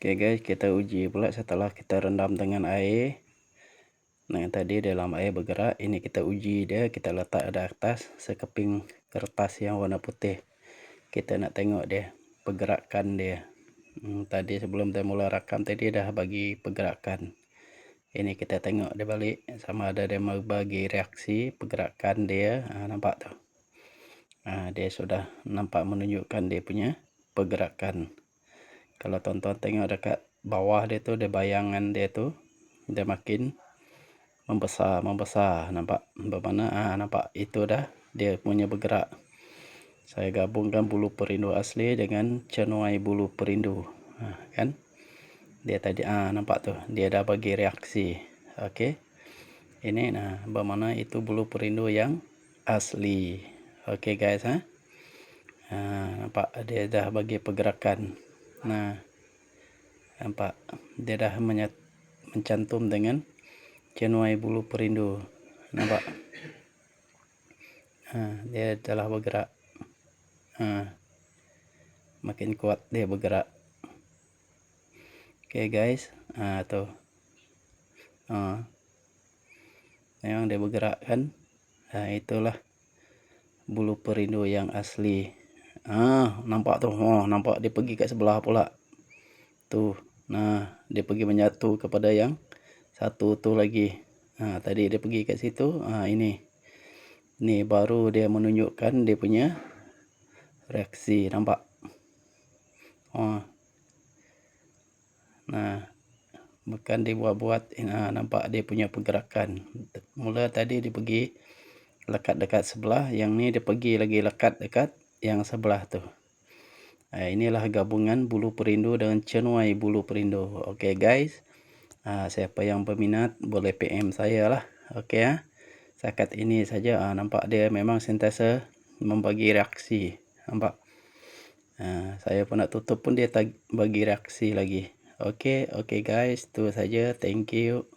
Oke guys, kita uji pula setelah kita rendam dengan air. Nah, tadi dalam air bergerak, ini kita uji dia, kita letak di atas sekeping kertas yang warna putih. Kita nak tengok dia, pergerakan dia. Tadi sebelum saya mula rakam tadi dah bagi pergerakan. Ini kita tengok dia balik, sama ada dia bagi reaksi pergerakan dia. Nampak tu. Dia sudah nampak menunjukkan dia punya pergerakan. Kalau tonton tengok dekat bawah dia tu, dia bayangan dia tu, dia makin membesar, nampak bermana? Nampak itu dah dia punya bergerak. Saya gabungkan bulu perindu asli dengan cenuai bulu perindu, kan? Dia tadi nampak tu, dia dah bagi reaksi. Okey, ini bermana itu bulu perindu yang asli. Okey guys, nampak dia dah bagi pergerakan. Nampak dia dah mencantum dengan cenuai bulu perindu. Nampak? Dia telah bergerak. Makin kuat dia bergerak. Oke guys, tuh. Memang dia bergerak kan? Itulah bulu perindu yang asli. Nampak tuh. Nampak dia pergi kat sebelah pula. Tuh. Dia pergi menyatu kepada yang satu tu lagi. Tadi dia pergi kat situ. Ini baru dia menunjukkan dia punya reaksi. Nampak? Bukan dibuat-buat. Nampak dia punya pergerakan. Mula tadi dia pergi lekat dekat sebelah. Yang ni dia pergi lagi lekat dekat yang sebelah tu. Inilah gabungan bulu perindu dengan cenuai bulu perindu. Okey guys. Siapa yang berminat boleh PM saya lah. Okey. Setakat ini saja. Nampak dia memang sentiasa membagi reaksi. Nampak? Saya pun nak tutup pun dia bagi reaksi lagi. Okey guys, itu saja. Thank you.